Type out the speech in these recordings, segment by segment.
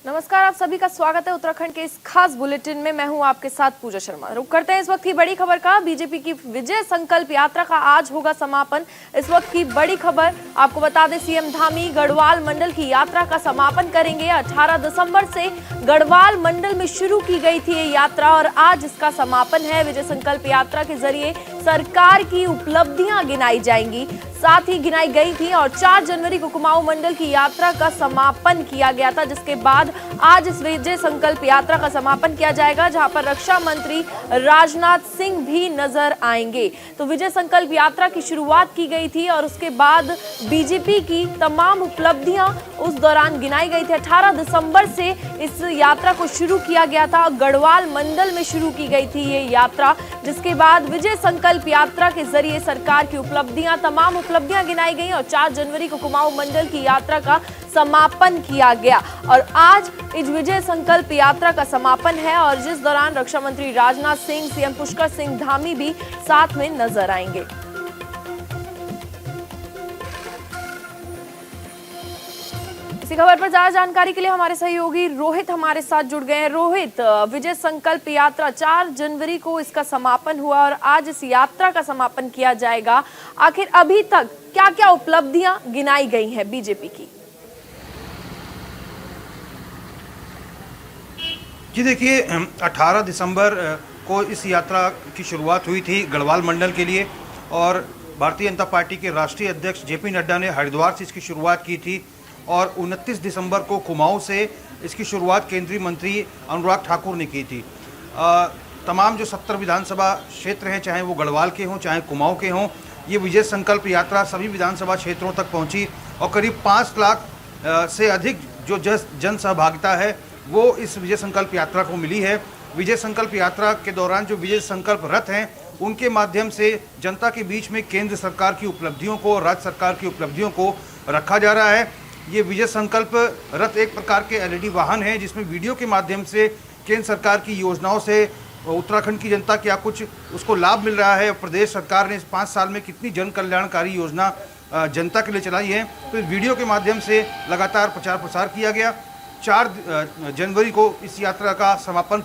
नमस्कार, आप सभी का स्वागत है उत्तराखंड के इस खास बुलेटिन में। मैं हूं आपके साथ पूजा शर्मा। रुक करते हैं इस वक्त की बड़ी खबर का। बीजेपी की विजय संकल्प यात्रा का आज होगा समापन। इस वक्त की बड़ी खबर आपको बता दें, सीएम धामी गढ़वाल मंडल की यात्रा का समापन करेंगे। 18 दिसंबर से गढ़वाल मंडल में शुरू की गई थी ये यात्रा और आज इसका समापन है। विजय संकल्प यात्रा के जरिए सरकार की उपलब्धियां गिनाई जाएंगी, साथ ही गिनाई गई थी और 4 जनवरी को कुमाऊं मंडल की यात्रा का समापन किया गया था, जिसके बाद आज इस विजय संकल्प यात्रा का समापन किया जाएगा, जहां पर रक्षा मंत्री राजनाथ सिंह भी नजर आएंगे। तो विजय संकल्प यात्रा की शुरुआत की गई थी और उसके बाद बीजेपी की तमाम उपलब्धियां उस दौरान गिनाई गई थी। 18 दिसंबर से इस यात्रा को शुरू किया गया था, गढ़वाल मंडल में शुरू की गई थी ये यात्रा, जिसके बाद विजय संकल्प यात्रा के जरिए सरकार की तमाम उपलब्धियां गिनाई गई और 4 जनवरी को कुमाऊं मंडल की यात्रा का समापन किया गया। और आज इस विजय संकल्प यात्रा का समापन है और जिस दौरान रक्षा मंत्री राजनाथ सिंह, सीएम पुष्कर सिंह धामी भी साथ में नजर आएंगे। इसी खबर पर ज्यादा जानकारी के लिए हमारे सहयोगी रोहित हमारे साथ जुड़ गए हैं। रोहित, विजय संकल्प यात्रा 4 जनवरी को इसका समापन हुआ और आज इस यात्रा का समापन किया जाएगा। आखिर अभी तक क्या क्या उपलब्धियां गिनाई गई हैं बीजेपी की? जी देखिए, 18 दिसंबर को इस यात्रा की शुरुआत हुई थी गढ़वाल मंडल के लिए और भारतीय जनता पार्टी के राष्ट्रीय अध्यक्ष जेपी नड्डा ने हरिद्वार से इसकी शुरुआत की थी और 29 दिसंबर को कुमाऊं से इसकी शुरुआत केंद्रीय मंत्री अनुराग ठाकुर ने की थी। तमाम जो 70 विधानसभा क्षेत्र हैं, चाहे वो गढ़वाल के हों चाहे कुमाऊं के हों, ये विजय संकल्प यात्रा सभी विधानसभा क्षेत्रों तक पहुंची और करीब 5 लाख से अधिक जो जन सहभागिता है वो इस विजय संकल्प यात्रा को मिली है। विजय संकल्प यात्रा के दौरान जो विजय संकल्प रथ हैं उनके माध्यम से जनता के बीच में केंद्र सरकार की उपलब्धियों को, राज्य सरकार की उपलब्धियों को रखा जा रहा है। ये विजय संकल्प रथ एक प्रकार के एलईडी वाहन है जिसमें वीडियो के माध्यम से केंद्र सरकार की योजनाओं से उत्तराखंड की जनता क्या कुछ उसको लाभ मिल रहा है, प्रदेश सरकार ने इस 5 साल में कितनी जन कल्याणकारी योजना जनता के लिए चलाई है, तो इस वीडियो के माध्यम से लगातार प्रचार प्रसार किया गया। 4 जनवरी को इस यात्रा का समापन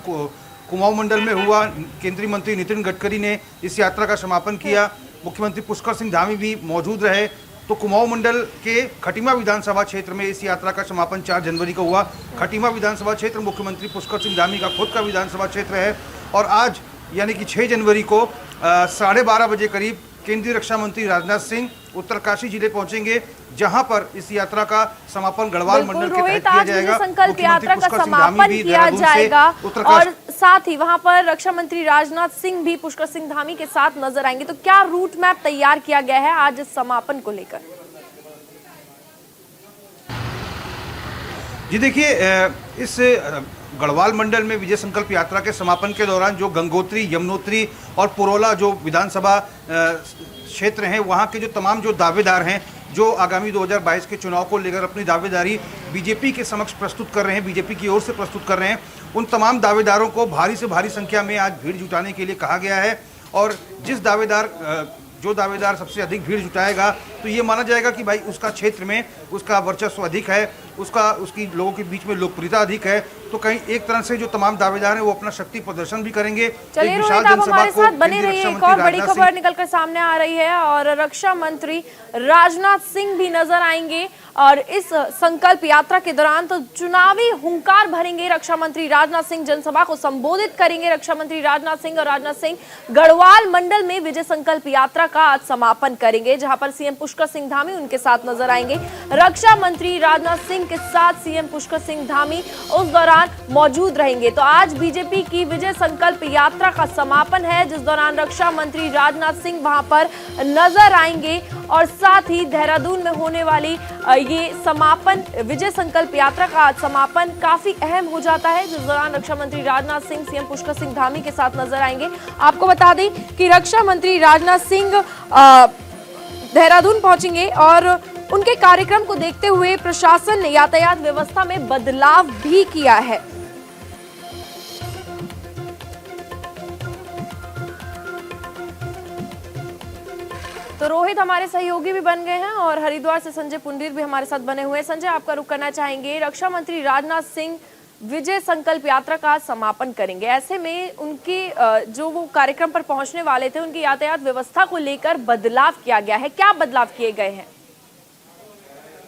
कुमाऊं मंडल में हुआ। केंद्रीय मंत्री नितिन गडकरी ने इस यात्रा का समापन किया, मुख्यमंत्री पुष्कर सिंह धामी भी मौजूद रहे। तो कुमाऊं मंडल के खटीमा विधानसभा क्षेत्र में इस यात्रा का समापन 4 जनवरी को हुआ। खटीमा विधानसभा क्षेत्र मुख्यमंत्री पुष्कर सिंह धामी का खुद का विधानसभा क्षेत्र है और आज यानी कि 6 जनवरी को 12:30 बजे करीब केंद्रीय रक्षा मंत्री राजनाथ सिंह उत्तरकाशी जिले पहुंचेंगे, जहां पर इस यात्रा का समापन गढ़वाल मंडल के तहत किया जाएगा। संकल्प यात्रा का समापन किया जाएगा और साथ ही वहां पर रक्षा मंत्री राजनाथ सिंह भी पुष्कर सिंह धामी के साथ नजर आएंगे। तो क्या रूट मैप तैयार किया गया है आज इस समापन को लेकर? जी देखिए, इस गढ़वाल मंडल में विजय संकल्प यात्रा के समापन के दौरान जो गंगोत्री, यमुनोत्री और पुरोला जो विधानसभा क्षेत्र हैं, वहाँ के जो तमाम जो दावेदार हैं जो आगामी 2022 के चुनाव को लेकर अपनी दावेदारी बीजेपी के समक्ष प्रस्तुत कर रहे हैं, बीजेपी की ओर से प्रस्तुत कर रहे हैं, उन तमाम दावेदारों को भारी से भारी संख्या में आज भीड़ जुटाने के लिए कहा गया है। और जो दावेदार सबसे अधिक भीड़ जुटाएगा तो ये माना जाएगा कि भाई उसका क्षेत्र में उसका वर्चस्व अधिक है, उसकी लोगों के बीच में लोकप्रियता अधिक है। तो कहीं एक तरह से जो तमाम दावेदार हैं वो अपना शक्ति प्रदर्शन भी करेंगे। चलिए रोहित, आप हमारे साथ बने रहिए। एक और बड़ी खबर निकलकर सामने आ रही है और रक्षा मंत्री राजनाथ सिंह भी नजर आएंगे और इस संकल्प यात्रा के दौरान तो चुनावी हुंकार भरेंगे। रक्षा मंत्री राजनाथ सिंह जनसभा को संबोधित करेंगे। रक्षा मंत्री राजनाथ सिंह और राजनाथ सिंह गढ़वाल मंडल में विजय संकल्प यात्रा का आज समापन करेंगे, जहां पर सीएम पुष्कर सिंह धामी उनके साथ नजर आएंगे। रक्षा मंत्री राजनाथ सिंह के साथ सीएम पुष्कर सिंह धामी उस दौरान मौजूद रहेंगे। तो आज बीजेपी की विजय संकल्प यात्रा का समापन है, जिस दौरान रक्षा मंत्री राजनाथ सिंह वहां पर नजर आएंगे और साथ ही देहरादून में होने वाली ये समापन विजय संकल्प यात्रा का आज समापन काफी अहम हो जाता है, जिस दौरान रक्षा मंत्री राजनाथ सिंह सीएम पुष्कर सिंह धामी के साथ नजर आएंगे। आपको बता दें कि रक्षा मंत्री राजनाथ सिंह देहरादून पहुंचेंगे और उनके कार्यक्रम को देखते हुए प्रशासन ने यातायात व्यवस्था में बदलाव भी किया है। तो रोहित हमारे सहयोगी भी बन गए हैं और हरिद्वार से संजय पुंडीर भी हमारे साथ बने हुए हैं। संजय, आपका रुख करना चाहेंगे, रक्षा मंत्री राजनाथ सिंह विजय संकल्प यात्रा का समापन करेंगे। ऐसे में उनकी जो वो कार्यक्रम पर पहुंचने वाले थे, उनकी यातायात व्यवस्था को लेकर बदलाव किया गया है। क्या बदलाव किए गए हैं?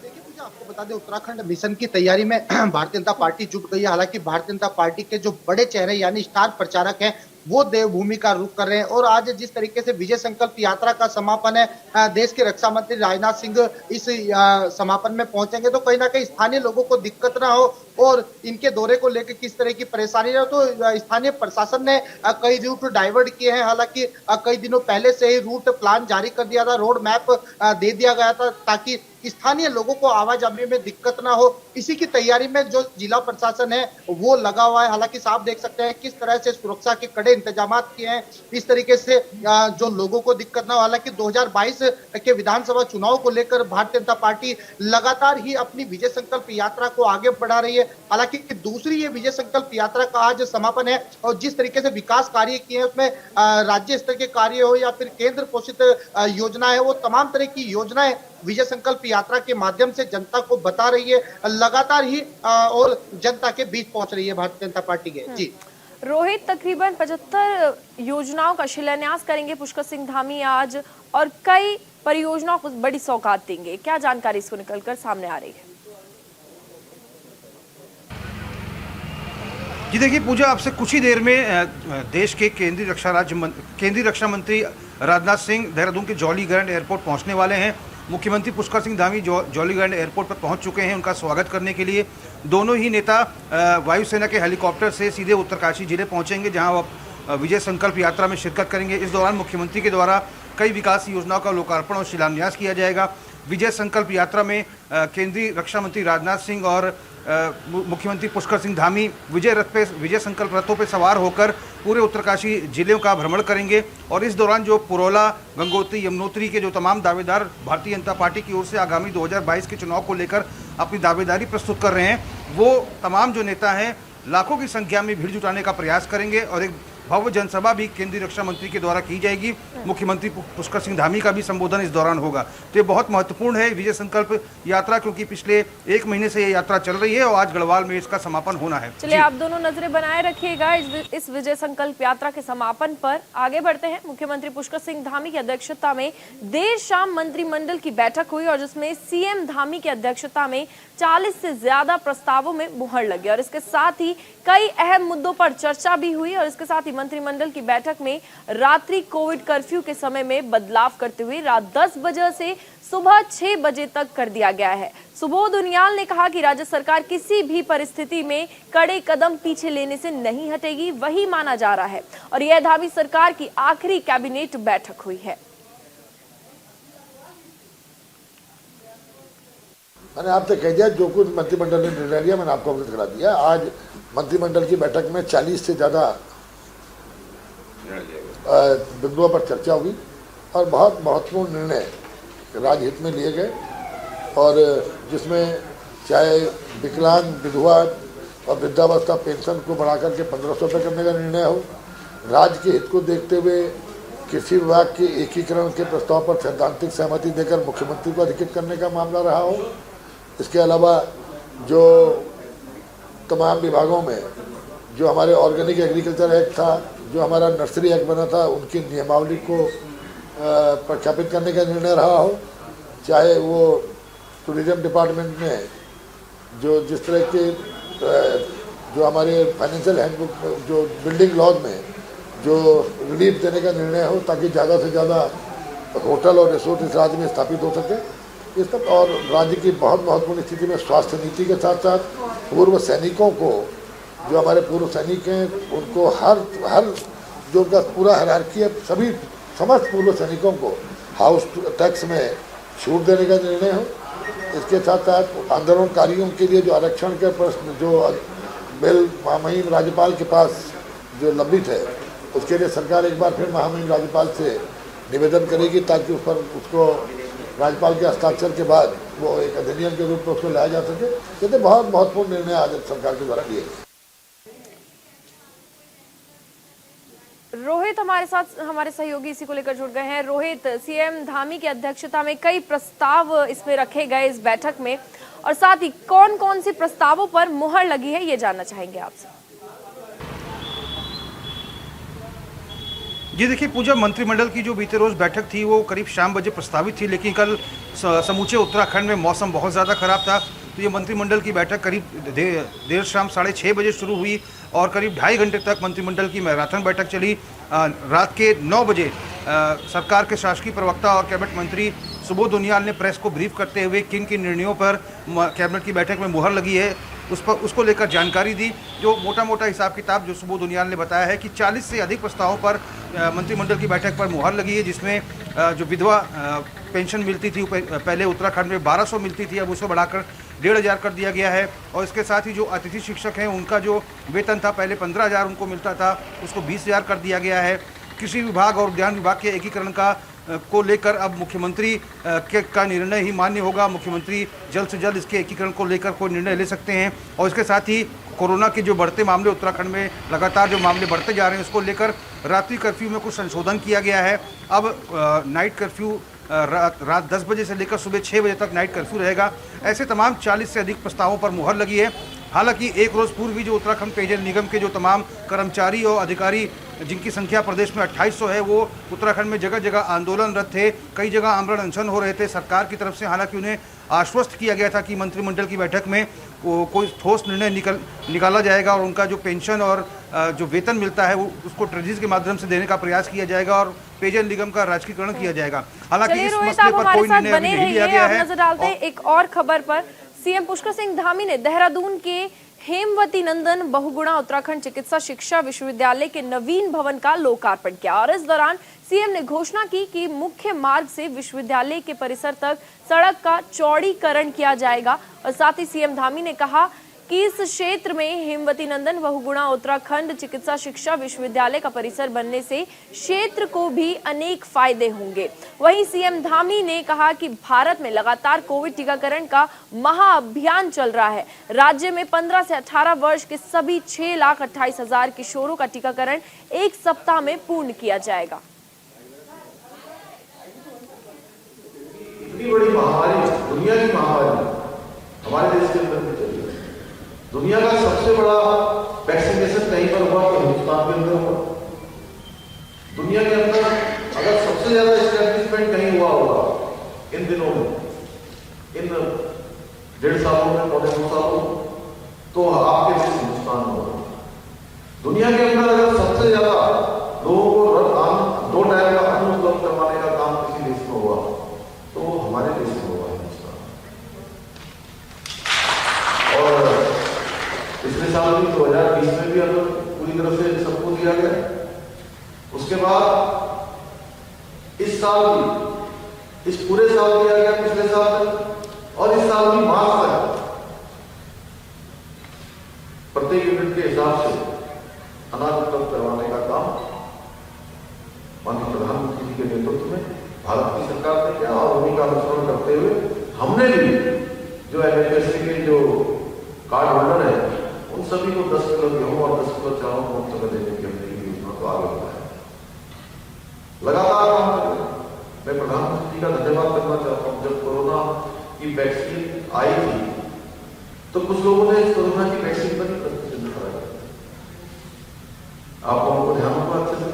देखिए पूजा, आपको बता दें, उत्तराखंड मिशन की तैयारी में भारतीय जनता पार्टी जुट गई है। हालांकि भारतीय जनता पार्टी के जो बड़े चेहरे यानी स्टार प्रचारक हैं, वो देवभूमि का रुख कर रहे हैं। और आज जिस तरीके से विजय संकल्प यात्रा का समापन है, देश के रक्षा मंत्री राजनाथ सिंह इस समापन में पहुंचेंगे, तो कहीं ना कहीं स्थानीय लोगों को दिक्कत ना हो और इनके दौरे को लेकर किस तरह की परेशानी ना हो, तो स्थानीय प्रशासन ने कई रूट डाइवर्ट किए हैं। हालांकि कई दिनों पहले से ही रूट प्लान जारी कर दिया था, रोड मैप दे दिया गया था, ताकि स्थानीय लोगों को आवाजाही में दिक्कत ना हो। इसी की तैयारी में जो जिला प्रशासन है वो लगा हुआ है। हालांकि आप देख सकते हैं किस तरह से सुरक्षा के कड़े इंतजाम किए हैं, इस तरीके से जो लोगों को दिक्कत ना हो। हालांकि 2022 के विधानसभा चुनाव को लेकर भारतीय जनता पार्टी लगातार ही अपनी विजय संकल्प यात्रा को आगे बढ़ा रही है। हालांकि दूसरी ये विजय संकल्प यात्रा का आज समापन है और जिस तरीके से विकास कार्य किए हैं, उसमें राज्य स्तर के कार्य हो या फिर केंद्र पोषित योजना है, वो तमाम तरह की योजनाएं विजय संकल्प यात्रा के माध्यम से जनता को बता रही है, लगातार ही और जनता के बीच पहुंच रही है भारतीय जनता पार्टी के। जी रोहित, तकरीबन 75 योजनाओं का शिलान्यास करेंगे पुष्कर सिंह धामी आज और कई परियोजनाओं को बड़ी सौगात देंगे। क्या जानकारी इसको निकलकर सामने आ रही है? जी देखिए पूजा, आपसे कुछ ही देर में देश के केंद्रीय रक्षा मंत्री राजनाथ सिंह देहरादून के जॉलीग्रांट एयरपोर्ट पहुंचने वाले हैं। मुख्यमंत्री पुष्कर सिंह धामी जॉलीग्रांट एयरपोर्ट पर पहुंच चुके हैं उनका स्वागत करने के लिए। दोनों ही नेता वायुसेना के हेलीकॉप्टर से सीधे उत्तरकाशी जिले पहुंचेंगे, जहां वो विजय संकल्प यात्रा में शिरकत करेंगे। इस दौरान मुख्यमंत्री के द्वारा कई विकास योजनाओं का लोकार्पण और शिलान्यास किया जाएगा। विजय संकल्प यात्रा में केंद्रीय रक्षा मंत्री राजनाथ सिंह और मुख्यमंत्री पुष्कर सिंह धामी विजय संकल्प रथों पर सवार होकर पूरे उत्तरकाशी जिले का भ्रमण करेंगे। और इस दौरान जो पुरोला, गंगोत्री, यमुनोत्री के जो तमाम दावेदार भारतीय जनता पार्टी की ओर से आगामी 2022 के चुनाव को लेकर अपनी दावेदारी प्रस्तुत कर रहे हैं, वो तमाम जो नेता हैं लाखों की संख्या में भीड़ जुटाने का प्रयास करेंगे और एक भव्य जनसभा भी केंद्रीय रक्षा मंत्री के द्वारा की जाएगी। मुख्यमंत्री पुष्कर सिंह धामी का भी संबोधन इस दौरान होगा। तो ये बहुत महत्वपूर्ण है विजय संकल्प यात्रा, क्योंकि पिछले 1 महीने से ये यात्रा चल रही है और आज गढ़वाल में इसका समापन होना है। चलिए, आप दोनों नजरें बनाए रखिएगा इस विजय संकल्प यात्रा के समापन पर। आगे बढ़ते हैं। मुख्यमंत्री पुष्कर सिंह धामी की अध्यक्षता में देर शाम मंत्रिमंडल की बैठक हुई और जिसमें सीएम धामी की अध्यक्षता में 40 से ज्यादा प्रस्तावों में मुहर लगी और इसके साथ ही कई अहम मुद्दों पर चर्चा भी हुई। और इसके साथ ही मंत्रिमंडल की बैठक में रात्रि कोविड कर्फ्यू के समय में बदलाव करते हुए रात 10 बजे से सुबह 6 बजे तक कर दिया गया है। सुबोध उनियाल ने कहा कि राज्य सरकार किसी भी परिस्थिति में कड़े कदम पीछे लेने से नहीं हटेगी, वही माना जा रहा है। और यह धामी सरकार की आखिरी कैबिनेट बैठक हुई है। मैंने आपसे कह दिया, जो कुछ मंत्रिमंडल ने निर्णय लिया मैंने आपको अवगत करा दिया। आज मंत्रिमंडल की बैठक में 40 से ज़्यादा बिंदुओं पर चर्चा हुई और बहुत महत्वपूर्ण निर्णय राजहित में लिए गए, और जिसमें चाहे विकलांग, विधवा और वृद्धावस्था पेंशन को बढ़ाकर के 1500 रुपये करने का निर्णय हो, राज्य के हित को देखते हुए कृषि विभाग के एकीकरण के प्रस्ताव पर सैद्धांतिक सहमति देकर मुख्यमंत्री को अधिकृत करने का मामला रहा हो, इसके अलावा जो तमाम विभागों में जो हमारे ऑर्गेनिक एग्रीकल्चर एक्ट था, जो हमारा नर्सरी एक्ट बना था, उनकी नियमावली को प्रख्यापित करने का निर्णय रहा हो, चाहे वो टूरिज्म डिपार्टमेंट में जो जिस तरह के जो हमारे फाइनेंशियल हैंडबुक जो बिल्डिंग लॉज में जो रिलीफ देने का निर्णय हो, ताकि ज़्यादा से ज़्यादा होटल और रिसोर्ट इस राज्य में स्थापित हो सके, इस तक। और राज्य की बहुत महत्वपूर्ण स्थिति में स्वास्थ्य नीति के साथ साथ पूर्व सैनिकों को, जो हमारे पूर्व सैनिक हैं, उनको हर जो उनका पूरा हायरार्की है, समस्त पूर्व सैनिकों को हाउस टैक्स में छूट देने का निर्णय हो। इसके साथ साथ आंदोलनकारियों के लिए जो आरक्षण के प्रश्न जो बिल महामहिम राज्यपाल के पास जो लंबित है, उसके लिए सरकार एक बार फिर महामहिम राज्यपाल से निवेदन करेगी, ताकि उस पर उसको राज्यपाल के हस्ताक्षर के बाद वो एक अधिनियम के रूप में उसको लाया जा सके। ये तो बहुत महत्वपूर्ण निर्णय आज सरकार के द्वारा लिए गए। रोहित हमारे साथ, हमारे सहयोगी इसी को लेकर जुड़ गए हैं। रोहित, सीएम धामी की अध्यक्षता में कई प्रस्ताव इसमें रखे गए इस बैठक में, और साथ ही कौन कौन से प्रस्तावों पर मुहर लगी है ये जानना चाहेंगे आपसे। जी देखिए पूजा, मंत्रिमंडल की जो बीते रोज बैठक थी वो करीब शाम बजे प्रस्तावित थी, लेकिन कल समूचे उत्तराखंड में मौसम बहुत ज़्यादा खराब था, तो ये मंत्रिमंडल की बैठक करीब देर शाम 6:30 बजे शुरू हुई और करीब 2.5 घंटे तक मंत्रिमंडल की मैराथन बैठक चली। रात के 9 बजे सरकार के शासकीय प्रवक्ता और कैबिनेट मंत्री सुबोध उनियाल ने प्रेस को ब्रीफ करते हुए किन किन निर्णयों पर कैबिनेट की बैठक में मुहर लगी है उसको लेकर जानकारी दी। जो मोटा मोटा हिसाब किताब जो सुबोध उनियाल ने बताया है कि 40 से अधिक प्रस्तावों पर मंत्रिमंडल की बैठक पर मुहर लगी है, जिसमें जो विधवा पेंशन मिलती थी पहले उत्तराखंड में 1200 मिलती थी, अब उसको बढ़ाकर 1500 कर दिया गया है। और इसके साथ ही जो अतिथि शिक्षक हैं उनका जो वेतन था पहले 15,000 उनको मिलता था, उसको 20,000 कर दिया गया है। कृषि विभाग और उद्यान विभाग के एकीकरण को लेकर अब मुख्यमंत्री का निर्णय ही मान्य होगा। मुख्यमंत्री जल्द से जल्द इसके एकीकरण को लेकर कोई निर्णय ले सकते हैं। और इसके साथ ही कोरोना के जो बढ़ते मामले उत्तराखंड में लगातार जो मामले बढ़ते जा रहे हैं उसको लेकर रात्रि कर्फ्यू में कुछ संशोधन किया गया है। अब नाइट कर्फ्यू रात 10 बजे से लेकर सुबह 6 बजे तक नाइट कर्फ्यू रहेगा। ऐसे तमाम 40 से अधिक प्रस्तावों पर मुहर लगी है। हालांकि एक रोज़ पूर्व भी जो उत्तराखंड पेयजल निगम के जो तमाम कर्मचारी और अधिकारी जिनकी संख्या प्रदेश में 2800 है, वो उत्तराखंड में जगह जगह आंदोलनरत थे, कई जगह आमरण अनशन हो रहे थे सरकार की तरफ से। हालांकि उन्हें आश्वस्त किया गया था कि मंत्रिमंडल की बैठक में कोई ठोस निर्णय निकाला जाएगा और उनका जो पेंशन और जो वेतन मिलता है वो उसको ट्रेजरी के माध्यम से देने का प्रयास किया जाएगा और पेयजल निगम का राजकीकरण किया जाएगा। हालांकि इस मसले पर कोई निर्णय अभी नहीं लिया गया है। नजर डालते हैं एक और खबर पर। सीएम पुष्कर सिंह धामी ने देहरादून के हेमवती नंदन बहुगुणा उत्तराखंड चिकित्सा शिक्षा विश्वविद्यालय के नवीन भवन का लोकार्पण किया और इस दौरान सीएम ने घोषणा की कि मुख्य मार्ग से विश्वविद्यालय के परिसर तक सड़क का चौड़ीकरण किया जाएगा। और साथ ही सीएम धामी ने कहा कि इस क्षेत्र में हेमवती नंदन बहुगुणा उत्तराखंड चिकित्सा शिक्षा विश्वविद्यालय का परिसर बनने से क्षेत्र को भी अनेक फायदे होंगे। वहीं सीएम धामी ने कहा कि भारत में लगातार कोविड टीकाकरण का महाअभियान चल रहा है। राज्य में 15 से 18 वर्ष के सभी 6,28,000 किशोरों का टीकाकरण 1 सप्ताह में पूर्ण किया जाएगा। इतनी बड़ी महामारी, दुनिया की महामारी हमारे देश के अंदर चल रही है। दुनिया का सबसे बड़ा वैक्सीनेशन कहीं पर हुआ तो हिंदुस्तान के अंदर हुआ। दुनिया के अंदर अगर सबसे ज्यादा एस्टैब्लिशमेंट कहीं हुआ होगा इन दिनों में, इन 1.5 सालों में, पौने 2 सालों, तो आपके देश हिंदुस्तान में होगा। दुनिया के अंदर अगर सबसे ज्यादा लोगों को 2 टाइम का अन्न उपलब्ध करवाने का काम किसी देश में हुआ तो हमारे देश में हुआ हिंदुस्तान। और पिछले साल भी 2020 में भी अगर पूरी तरह से सबको दिया गया, उसके बाद इस साल भी, इस पूरे साल दिया गया पिछले साल तक, और इस साल भी मार्च तक प्रत्येक यूनिट के हिसाब से अनाज उपलब्ध करवाने का काम माननीय प्रधानमंत्री जी के नेतृत्व में भारत की सरकार ने किया। और उन्हीं का अनुसरण करते हुए हमने भी जो एमएसपी के जो कार्ड होल्डर है उन सभी को 10 किलो गेहूं और 10 किलो चावल मुफ्त में देने की अपनी योजना को आगे बढ़ाया। लगातार काम कर रहे हैं। मैं प्रधानमंत्री जी का धन्यवाद करना चाहता हूँ। जब कोरोना की वैक्सीन आई थी तो कुछ लोगों ने कोरोना की वैक्सीन पर ही प्रतिबंध कराया। आप लोगों को ध्यान रखना अच्छे से।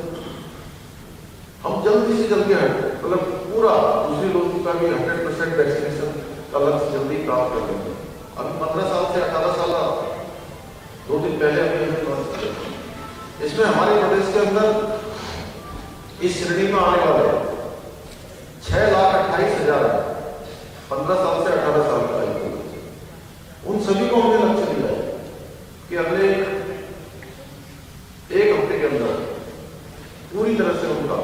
हम जल्दी से जल्दी मतलब पूरा दूसरी लोगों का भी 100% वैक्सीनेशन का लक्ष्य जल्दी प्राप्त कर लेंगे। अभी 15 साल से 18 साल 2 दिन पहले अभी इसमें हमारे प्रदेश के अंदर इस श्रेणी में आने वाले 6,28,000 15 साल से 18 साल का आयु, उन सभी को हमने लक्ष्य दिया है कि अगले 1 हफ्ते के अंदर पूरी तरह से उनका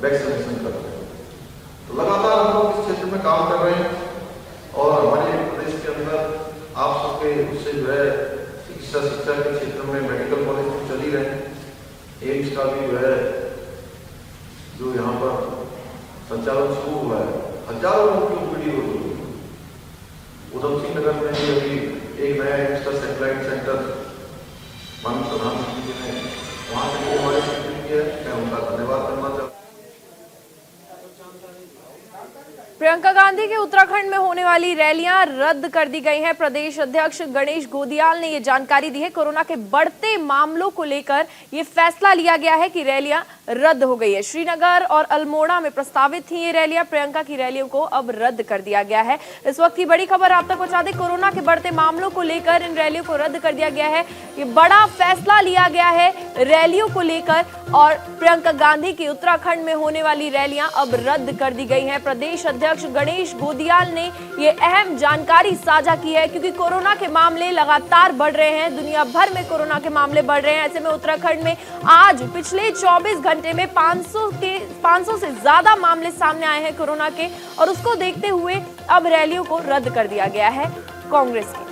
वैक्सीनेशन कर रहे हैं। तो लगातार हम लोग इस क्षेत्र में काम कर रहे हैं और हमारे प्रदेश के अंदर आप सबके उससे जो है चिकित्सा शिक्षा के क्षेत्र में मेडिकल कॉलेज तो चल ही रहे हैं। एम्स का भी जो है जो यहाँ पर संचालन शुरू हुआ है, हजारों लोगों की ओपीडी हो रही है। उधम सिंह नगर में भी अभी एक नया एम्स का सैटेलाइट सेंटर माननीय प्रधानमंत्री जी ने वहाँ से हमारे किया है, मैं उनका देखिए, उत्तराखंड में होने वाली रैलियां रद्द कर दी गई हैं। प्रदेश अध्यक्ष गणेश गोदियाल ने ये जानकारी दी है। कोरोना के बढ़ते मामलों को लेकर ये फैसला लिया गया है कि रैलियां रद्द हो गई है। श्रीनगर और अल्मोड़ा में प्रस्तावित थी ये रैलियां, प्रियंका की रैलियों को अब रद्द कर दिया गया है। इस वक्त की बड़ी खबर आप तक पहुंचा दें, कोरोना के बढ़ते मामलों को लेकर इन रैलियों को रद्द कर दिया गया है। ये बड़ा फैसला लिया गया है रैलियों को लेकर, और प्रियंका गांधी की उत्तराखंड में होने वाली रैलियां अब रद्द कर दी गई हैं। प्रदेश अध्यक्ष गणेश गोदियाल ने ये अहम जानकारी साझा की है, क्योंकि कोरोना के मामले लगातार बढ़ रहे हैं, दुनिया भर में कोरोना के मामले बढ़ रहे हैं। ऐसे में उत्तराखंड में आज पिछले 24 घंटे में 500 से ज्यादा मामले सामने आए हैं कोरोना के, और उसको देखते हुए अब रैलियों को रद्द कर दिया गया है कांग्रेस की।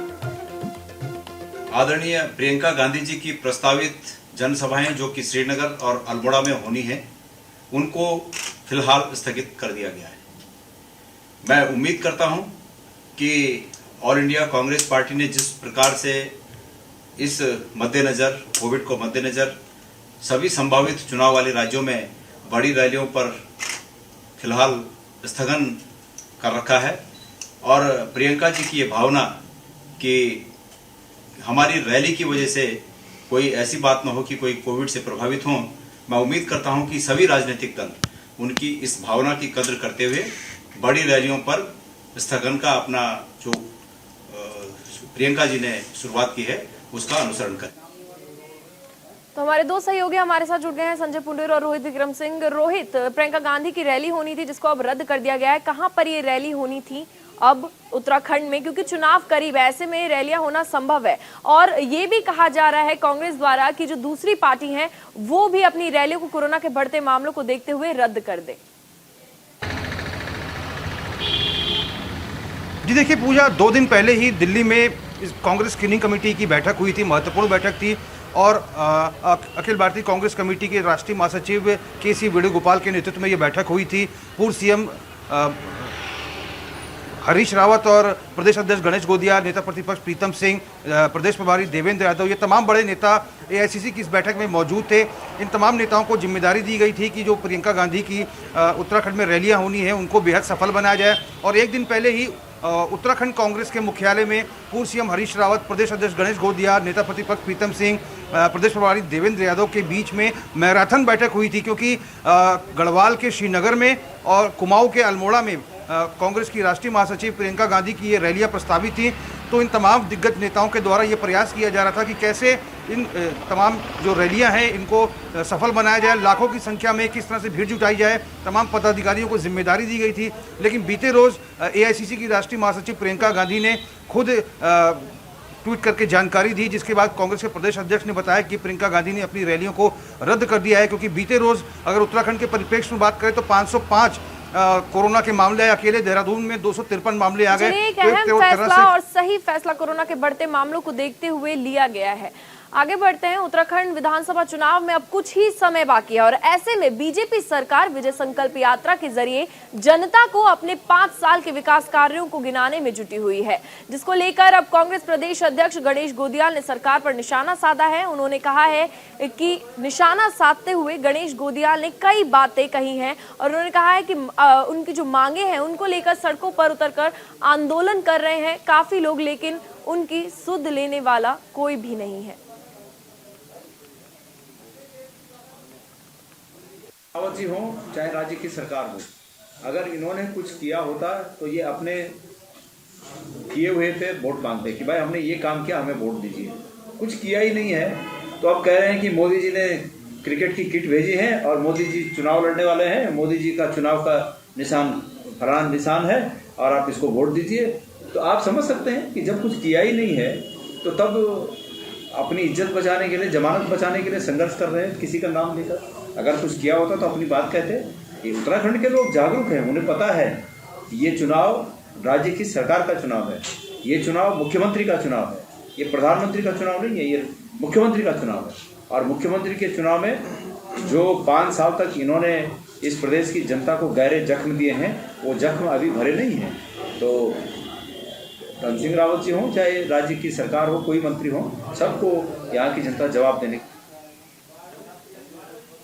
आदरणीय प्रियंका गांधी जी की प्रस्तावित जनसभाएं जो कि श्रीनगर और अल्मोड़ा में होनी है, उनको फिलहाल स्थगित कर दिया गया है। मैं उम्मीद करता हूं कि ऑल इंडिया कांग्रेस पार्टी ने जिस प्रकार से इस मद्देनजर, कोविड को मद्देनजर सभी संभावित चुनाव वाले राज्यों में बड़ी रैलियों पर फिलहाल स्थगन कर रखा है, और प्रियंका जी की ये भावना कि हमारी रैली की वजह से कोई ऐसी बात न हो कि कोई कोविड से प्रभावित हो, मैं उम्मीद करता हूं कि सभी राजनीतिक दल उनकी इस भावना की कद्र करते हुए बड़ी रैलियों पर स्थगन का अपना जो प्रियंका जी ने शुरुआत की है उसका अनुसरण करें। तो हमारे दो सहयोगी हमारे साथ जुड़ गए हैं, संजय पुंडेर और रोहित विक्रम सिंह। रोहित, प्रियंका गांधी की रैली होनी थी जिसको अब रद्द कर दिया गया है, कहां पर ये रैली होनी थी अब उत्तराखंड में, क्योंकि चुनाव करीब है, ऐसे में रैलियां होना संभव है। और ये भी कहा जा रहा है कांग्रेस द्वारा कि जो दूसरी पार्टी है वो भी अपनी रैलियों को कोरोना के बढ़ते मामलों को देखते हुए रद्द कर दे। जी देखिए पूजा, 2 दिन पहले ही दिल्ली में कांग्रेस स्क्रीनिंग कमेटी की बैठक हुई थी, महत्वपूर्ण बैठक थी, और अखिल भारतीय कांग्रेस कमेटी के राष्ट्रीय महासचिव के.सी. वेणुगोपाल के नेतृत्व में ये बैठक हुई थी। पूर्व सीएम हरीश रावत और प्रदेश अध्यक्ष गणेश गोदियाल, नेता प्रतिपक्ष प्रीतम सिंह, प्रदेश प्रभारी देवेंद्र यादव, ये तमाम बड़े नेता एआईसीसी की इस बैठक में मौजूद थे। इन तमाम नेताओं को जिम्मेदारी दी गई थी कि जो प्रियंका गांधी की उत्तराखंड में रैलियां होनी है उनको बेहद सफल बनाया जाए। और एक दिन पहले ही उत्तराखंड कांग्रेस के मुख्यालय में पूर्व सीएम हरीश रावत, प्रदेश अध्यक्ष गणेश गोदियाल, नेता प्रतिपक्ष प्रीतम सिंह, प्रदेश प्रभारी देवेंद्र यादव के बीच में मैराथन बैठक हुई थी, क्योंकि गढ़वाल के श्रीनगर में और कुमाऊं के अल्मोड़ा में कांग्रेस की राष्ट्रीय महासचिव प्रियंका गांधी की ये रैलियां प्रस्तावित थी। तो इन तमाम दिग्गज नेताओं के द्वारा ये प्रयास किया जा रहा था कि कैसे इन तमाम जो रैलियां हैं इनको सफल बनाया जाए, लाखों की संख्या में किस तरह से भीड़ जुटाई जाए। तमाम पदाधिकारियों को जिम्मेदारी दी गई थी। लेकिन बीते रोज़ एआईसीसी की राष्ट्रीय महासचिव प्रियंका गांधी ने खुद ट्वीट करके जानकारी दी, जिसके बाद कांग्रेस के प्रदेश अध्यक्ष ने बताया कि प्रियंका गांधी ने अपनी रैलियों को रद्द कर दिया है, क्योंकि बीते रोज़ अगर उत्तराखंड के परिप्रेक्ष्य में बात करें तो 505 कोरोना के मामले, अकेले देहरादून में 253 मामले आ गए। एक अहम फैसला और सही फैसला कोरोना के बढ़ते मामलों को देखते हुए लिया गया है। आगे बढ़ते हैं। उत्तराखंड विधानसभा चुनाव में अब कुछ ही समय बाकी है, और ऐसे में बीजेपी सरकार विजय संकल्प यात्रा के जरिए जनता को अपने 5 साल के विकास कार्यों को गिनाने में जुटी हुई है, जिसको लेकर अब कांग्रेस प्रदेश अध्यक्ष गणेश गोदियाल ने सरकार पर निशाना साधा है। उन्होंने कहा है कि निशाना साधते हुए गणेश गोदियाल ने कई बातें कही हैं, और उन्होंने कहा है कि उनकी जो मांगे हैं उनको लेकर सड़कों पर उतरकर आंदोलन कर रहे हैं काफी लोग, लेकिन उनकी सुध लेने वाला कोई भी नहीं है। रावत जी हो चाहे राज्य की सरकार हो, अगर इन्होंने कुछ किया होता तो ये अपने किए हुए पे वोट मांगते कि भाई हमने ये काम किया, हमें वोट दीजिए। कुछ किया ही नहीं है, तो अब कह रहे हैं कि मोदी जी ने क्रिकेट की किट भेजी है और मोदी जी चुनाव लड़ने वाले हैं, मोदी जी का चुनाव का निशान फलाना निशान है और आप इसको वोट दीजिए। तो आप समझ सकते हैं कि जब कुछ किया ही नहीं है तो तब अपनी इज्जत बचाने के लिए, जमानत बचाने के लिए संघर्ष कर रहे हैं किसी का नाम लेकर। अगर कुछ किया होता तो अपनी बात कहते। ये उत्तराखंड के लोग जागरूक हैं, उन्हें पता है ये चुनाव राज्य की सरकार का चुनाव है, ये चुनाव मुख्यमंत्री का चुनाव है, ये प्रधानमंत्री का चुनाव नहीं है, ये मुख्यमंत्री का चुनाव है। और मुख्यमंत्री के चुनाव में जो 5 साल तक इन्होंने इस प्रदेश की जनता को गहरे जख्म दिए हैं, वो जख्म अभी भरे नहीं हैं। तो धन सिंह रावत जी हों चाहे राज्य की सरकार हो, कोई मंत्री हो, सबको यहाँ की जनता जवाब देने।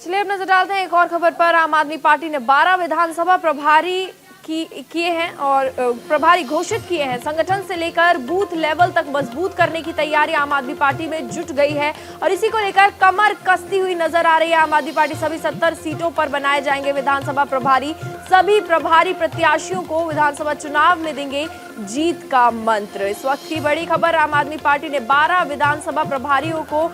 चलिए अब नजर डालते हैं एक और खबर पर। आम आदमी पार्टी ने 12 विधानसभा प्रभारी किए हैं और प्रभारी घोषित किए हैं। संगठन से लेकर बूथ लेवल तक मजबूत करने की तैयारी आम आदमी पार्टी में जुट गई है और इसी को लेकर कमर कसती हुई नजर आ रही है आम आदमी पार्टी। सभी 70 सीटों पर बनाए जाएंगे विधानसभा प्रभारी। सभी प्रभारी प्रत्याशियों को विधानसभा चुनाव में देंगे जीत का मंत्र। इस वक्त की बड़ी खबर, आम आदमी पार्टी ने 12 विधानसभा प्रभारियों को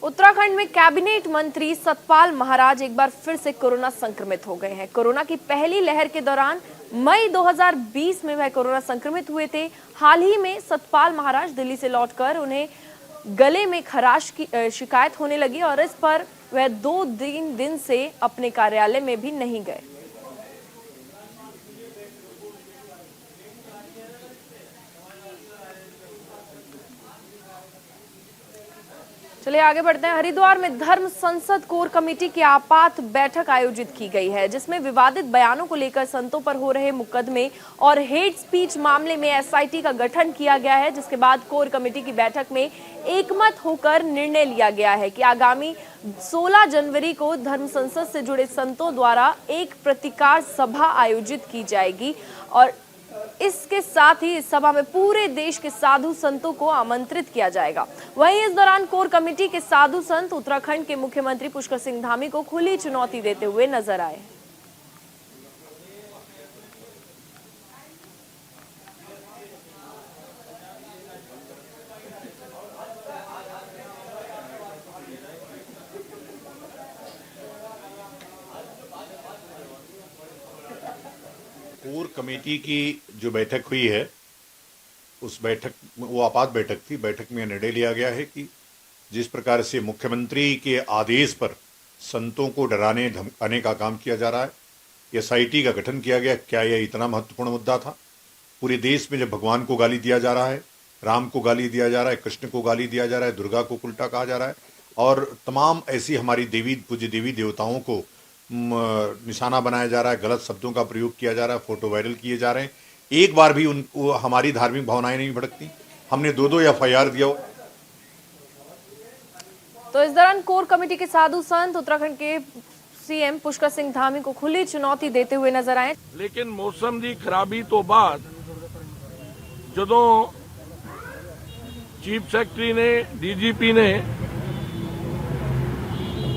उत्तराखंड में कैबिनेट मंत्री सतपाल महाराज एक बार फिर से कोरोना संक्रमित हो गए हैं। कोरोना की पहली लहर के दौरान मई 2020 में वह कोरोना संक्रमित हुए थे। हाल ही में सतपाल महाराज दिल्ली से लौटकर उन्हें गले में खराश की शिकायत होने लगी और इस पर वह 2-3 दिन से अपने कार्यालय में भी नहीं गए। चलिए आगे बढ़ते हैं। हरिद्वार में धर्म संसद कोर कमेटी की आपात बैठक आयोजित की गई है, जिसमें विवादित बयानों को लेकर संतों पर हो रहे मुकदमे और हेट स्पीच मामले में एसआईटी का गठन किया गया है। जिसके बाद कोर कमेटी की बैठक में एकमत होकर निर्णय लिया गया है कि आगामी 16 जनवरी को धर्म संसद से जुड़े संतों द्वारा एक प्रतिकार सभा आयोजित की जाएगी और इसके साथ ही इस सभा में पूरे देश के साधु संतों को आमंत्रित किया जाएगा। वहीं इस दौरान कोर कमेटी के साधु संत उत्तराखंड के मुख्यमंत्री पुष्कर सिंह धामी को खुली चुनौती देते हुए नजर आए। कोर कमेटी की जो बैठक हुई है, उस बैठक वो आपात बैठक थी। बैठक में निर्णय लिया गया है कि जिस प्रकार से मुख्यमंत्री के आदेश पर संतों को डराने धमकाने का काम किया जा रहा है, एसआईटी का गठन किया गया। क्या यह इतना महत्वपूर्ण मुद्दा था? पूरे देश में जब भगवान को गाली दिया जा रहा है, राम को गाली दिया जा रहा है, कृष्ण को गाली दिया जा रहा है, दुर्गा को उल्टा कहा जा रहा है और तमाम ऐसी हमारी पूज्य देवी देवताओं को निशाना बनाया जा रहा है, गलत शब्दों का प्रयोग किया जा रहा है, फोटो वायरल किए जा रहे हैं। एक बार भी उनको हमारी धार्मिक भावनाएं नहीं भड़कती। हमने 2-2 एफआईआर दिया। तो इस दौरान कोर कमेटी के साधु संत उत्तराखंड के सीएम पुष्कर सिंह धामी को खुली चुनौती देते हुए नजर आए। लेकिन मौसम की खराबी तो बाद जदों चीफ सैकटरी ने डीजीपी ने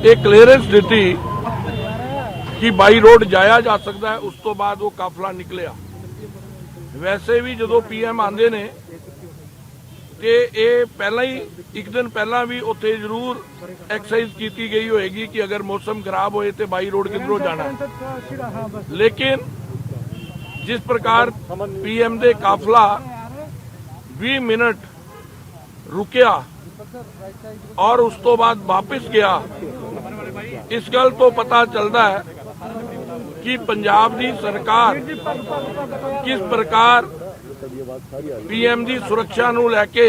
एक क्लीयरेंस दी कि बाई रोड जाया जा सकता है, उस तो बाद वो काफला निकलिया। वैसे भी जो पीएम आंदे ने कि ये पहला ही एक दिन पहला भी उत्थे जरूर एक्सरसाइज की गई होएगी कि अगर मौसम खराब होए तो बाई रोड किधरों जाना है। लेकिन जिस प्रकार पीएम दे काफला 20 मिनट रुकिया और उस तो बाद वापस गया, इस गल तो पता चलता है कि पंजाब दी सरकार किस प्रकार पीएम दी सुरक्षा नूं लैके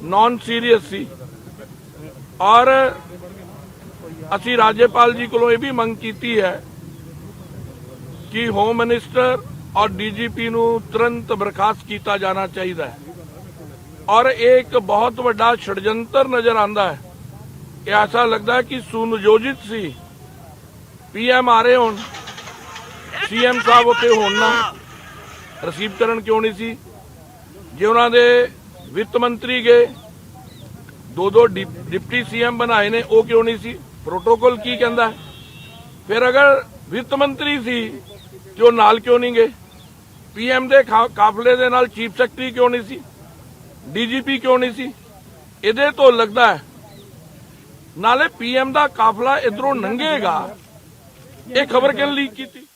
नॉन सीरीयस सी। और असी राज्यपाल जी कोलों यह भी मंग की है कि होम मिनिस्टर और डीजीपी नूं तुरंत बर्खास्त किया जाना चाहिए। और एक बहुत बड़ा षडयंत्र नजर आता है। ऐसा लगता है कि सुनियोजित सी पीएम आ रहे हो, सीएम साहब उत्थे होना रिसीव करन क्यों नहीं सी? जे उन्होंने वित्त मंत्री गए 2-2 डिप्टी सीएम बनाए ने, वो क्यों नहीं सी? प्रोटोकॉल की कहता है? फिर अगर वित्त मंत्री सी तो नाल क्यों नहीं गए? पीएम दे काफले दे नाल चीफ सैकटरी क्यों नहीं सी? डीजीपी क्यों नहीं सी? इहदे तो लगता है नाले पीएम दा काफला इधरों लंघेगा, ये खबर किन लीक की थी?